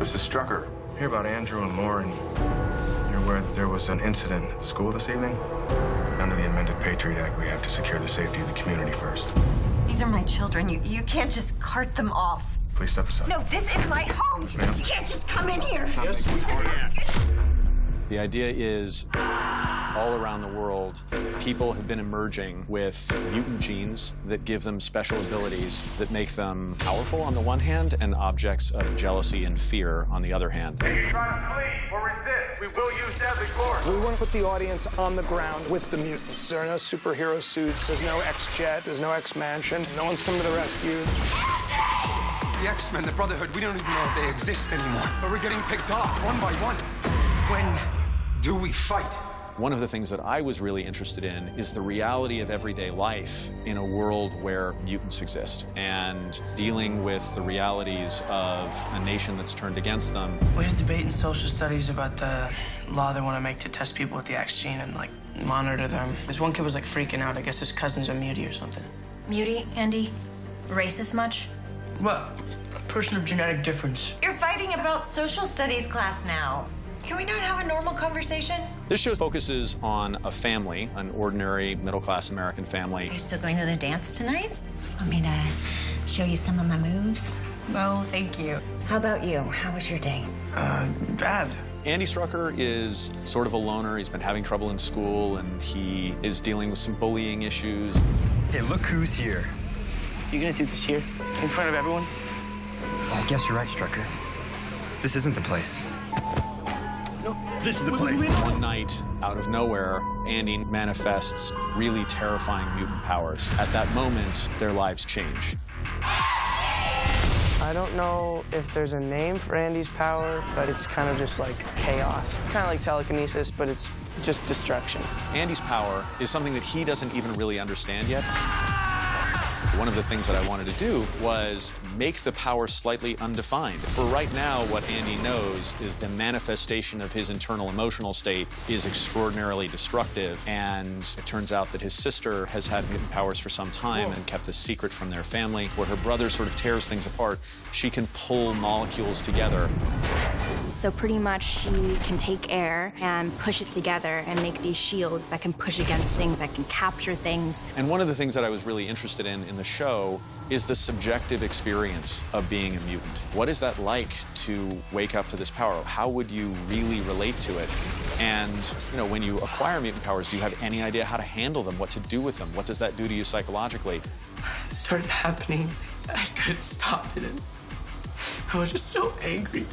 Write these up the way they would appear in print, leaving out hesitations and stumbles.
Mrs. Strucker, hear about Andrew and Lauren. You're aware that there was an incident at the school this evening? Under the amended Patriot Act, we have to secure the safety of the community first. These are my children. You can't just cart them off. Please step aside. No, this is my home. Ma'am? You can't just come in here. Yes, we can. The idea is all around the world, people have been emerging with mutant genes that give them special abilities that make them powerful on the one hand and objects of jealousy and fear on the other hand. If you try to flee or resist, we will use deadly force. We want to put the audience on the ground with the mutants. There are no superhero suits, there's no X-Jet, there's no X-Mansion, no one's come to the rescue. The X-Men, the Brotherhood, we don't even know if they exist anymore. But we're getting picked off one by one. When do we fight? One of the things that I was really interested in is the reality of everyday life in a world where mutants exist and dealing with the realities of a nation that's turned against them. We had a debate in social studies about the law they want to make to test people with the X gene and, like, monitor them. This one kid was, like, freaking out. I guess his cousin's a mutie or something. Mutie, Andy? Racist much? What? A person of genetic difference. You're fighting about social studies class now. Can we not have a normal conversation? This show focuses on a family, an ordinary middle-class American family. Are you still going to the dance tonight? Want me to show you some of my moves? No, thank you. How about you? How was your day? Bad. Andy Strucker is sort of a loner. He's been having trouble in school, and he is dealing with some bullying issues. Hey, look who's here. You gonna do this here? In front of everyone? Yeah, I guess you're right, Strucker. This isn't the place. No. This is the place. One night, out of nowhere, Andy manifests really terrifying mutant powers. At that moment, their lives change. I don't know if there's a name for Andy's power, but it's kind of just like chaos. Kind of like telekinesis, but it's just destruction. Andy's power is something that he doesn't even really understand yet. One of the things that I wanted to do was make the power slightly undefined. For right now, what Andy knows is the manifestation of his internal emotional state is extraordinarily destructive, and it turns out that his sister has had mutant powers for some time and kept this secret from their family. Where her brother sort of tears things apart, she can pull molecules together. So pretty much she can take air and push it together and make these shields that can push against things, that can capture things. And one of the things that I was really interested in the show is the subjective experience of being a mutant. What is that like to wake up to this power? How would you really relate to it? And, you know, when you acquire mutant powers, do you have any idea how to handle them, what to do with them? What does that do to you psychologically? It started happening. I couldn't stop it. I was just so angry.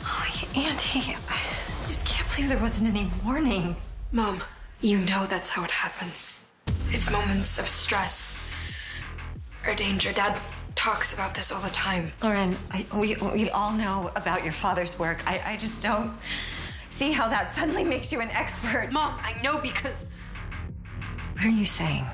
Oh, Andy, I just can't believe there wasn't any warning. Mom, you know that's how it happens. It's moments of stress or danger. Dad talks about this all the time. Lauren, we all know about your father's work. I just don't see how that suddenly makes you an expert. Mom, I know because... What are you saying?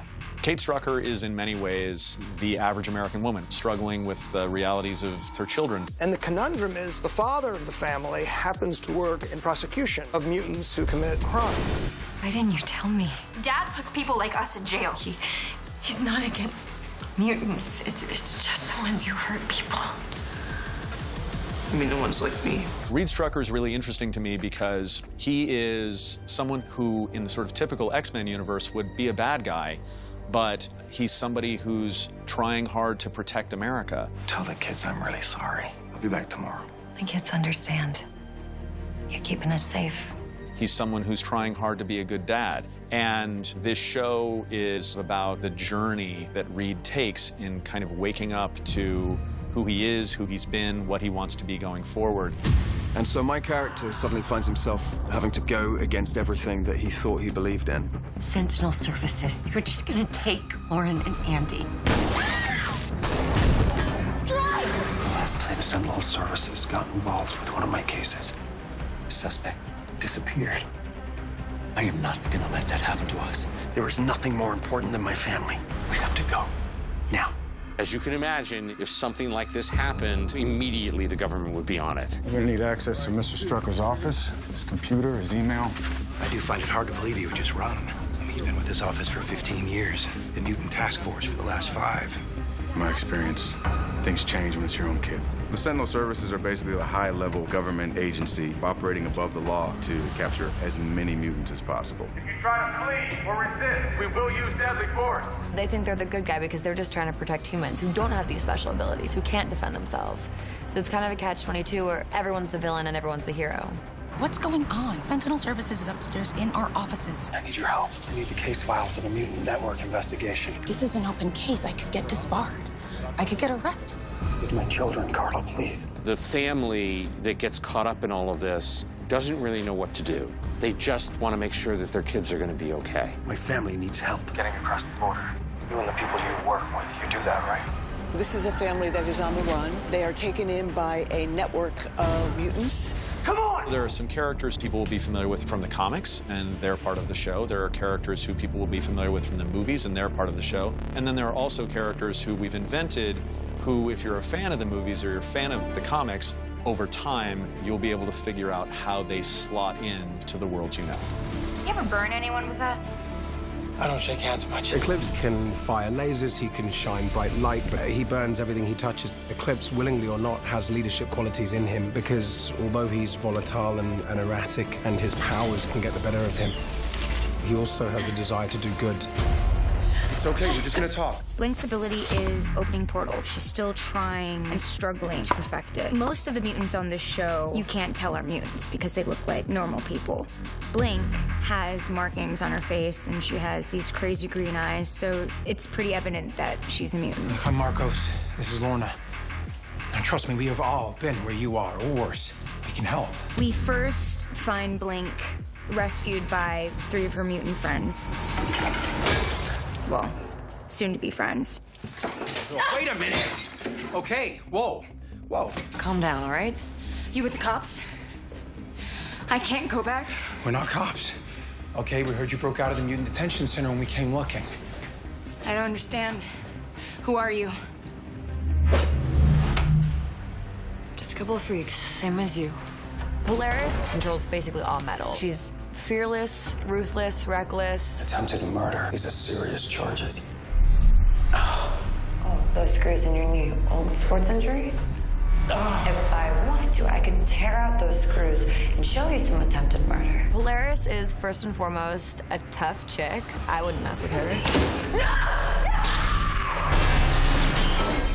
Kate Strucker is in many ways the average American woman struggling with the realities of her children. And the conundrum is the father of the family happens to work in prosecution of mutants who commit crimes. Why didn't you tell me? Dad puts people like us in jail. He's not against mutants. It's just the ones who hurt people. I mean, the ones like me. Reed Strucker is really interesting to me because he is someone who, in the sort of typical X-Men universe, would be a bad guy, but he's somebody who's trying hard to protect America. Tell the kids I'm really sorry. I'll be back tomorrow. The kids understand. You're keeping us safe. He's someone who's trying hard to be a good dad. And this show is about the journey that Reed takes in kind of waking up to who he is, who he's been, what he wants to be going forward. And so my character suddenly finds himself having to go against everything that he thought he believed in. Sentinel Services, you're just gonna take Lauren and Andy. The last time Sentinel Services got involved with one of my cases, the suspect disappeared. I am not gonna let that happen to us. There is nothing more important than my family. We have to go. Now. As you can imagine, if something like this happened, immediately the government would be on it. We're gonna need access to Mr. Strucker's office, his computer, his email. I do find it hard to believe he would just run. I mean, he's been with this office for 15 years, the mutant task force for the last 5. In my experience, Things change when it's your own kid. The Sentinel services are basically a high-level government agency operating above the law to capture as many mutants as possible. If you try to flee or resist, we will use deadly force. They think they're the good guy because they're just trying to protect humans who don't have these special abilities, who can't defend themselves. So it's kind of a catch-22 where everyone's the villain and everyone's the hero. What's going on? Sentinel Services is upstairs in our offices. I need your help. I need the case file for the Mutant Network investigation. This is an open case. I could get disbarred. I could get arrested. This is my children, Carla, please. The family that gets caught up in all of this doesn't really know what to do. They just want to make sure that their kids are going to be okay. My family needs help getting across the border. You and the people you work with, you do that, right? This is a family that is on the run. They are taken in by a network of mutants. Come on! There are some characters people will be familiar with from the comics, and they're part of the show. There are characters who people will be familiar with from the movies, and they're part of the show. And then there are also characters who we've invented who, if you're a fan of the movies or you're a fan of the comics, over time, you'll be able to figure out how they slot in to the world you know. You ever burn anyone with that? I don't shake hands much. Eclipse can fire lasers, he can shine bright light, but he burns everything he touches. Eclipse, willingly or not, has leadership qualities in him because although he's volatile and erratic and his powers can get the better of him, he also has the desire to do good. It's okay, we're just gonna talk. Blink's ability is opening portals. She's still trying and struggling to perfect it. Most of the mutants on this show, you can't tell are mutants because they look like normal people. Blink has markings on her face and she has these crazy green eyes, so it's pretty evident that she's a mutant. I'm Marcos. This is Lorna. And trust me, we have all been where you are, or worse. We can help. We first find Blink rescued by 3 of her mutant friends. Well, soon-to-be friends. Wait a minute. Okay, whoa. Calm down, all right? You with the cops? I can't go back. We're not cops. Okay, we heard you broke out of the mutant detention center when we came looking. I don't understand. Who are you? Just a couple of freaks, same as you. Polaris controls basically all metal. She's fearless, ruthless, reckless. Attempted murder. These are serious charges. Oh, those screws in your new old sports injury? If I wanted to, I could tear out those screws and show you some attempted murder. Polaris is first and foremost a tough chick. I wouldn't mess with her.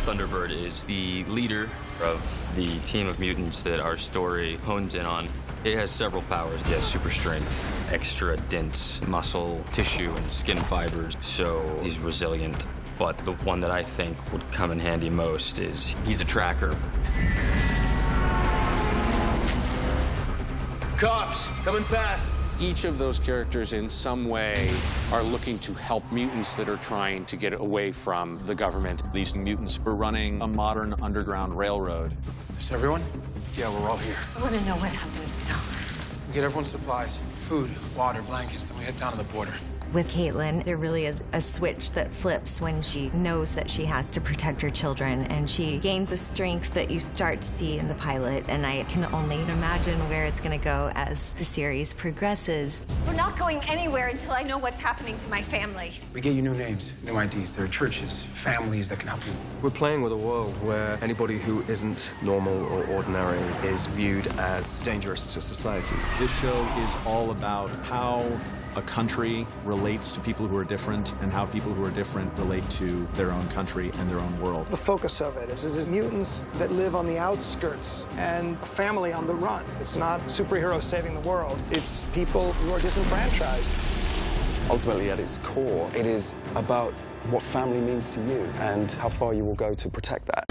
Thunderbird is the leader of the team of mutants that our story hones in on. It has several powers. It has super strength, extra dense muscle, tissue, and skin fibers, so he's resilient. But the one that I think would come in handy most is he's a tracker. Cops, coming fast. Each of those characters in some way are looking to help mutants that are trying to get away from the government. These mutants were running a modern underground railroad. Is everyone? Yeah, we're all here. I want to know what happens now. We get everyone's supplies, food, water, blankets, then we head down to the border. With Caitlin, there really is a switch that flips when she knows that she has to protect her children, and she gains a strength that you start to see in the pilot, and I can only imagine where it's going to go as the series progresses. We're not going anywhere until I know what's happening to my family. We get you new names, new IDs. There are churches, families that can help you. We're playing with a world where anybody who isn't normal or ordinary is viewed as dangerous to society. This show is all about how a country relates to people who are different and how people who are different relate to their own country and their own world. The focus of it is mutants that live on the outskirts and a family on the run. It's not superheroes saving the world. It's people who are disenfranchised. Ultimately, at its core, it is about what family means to you and how far you will go to protect that.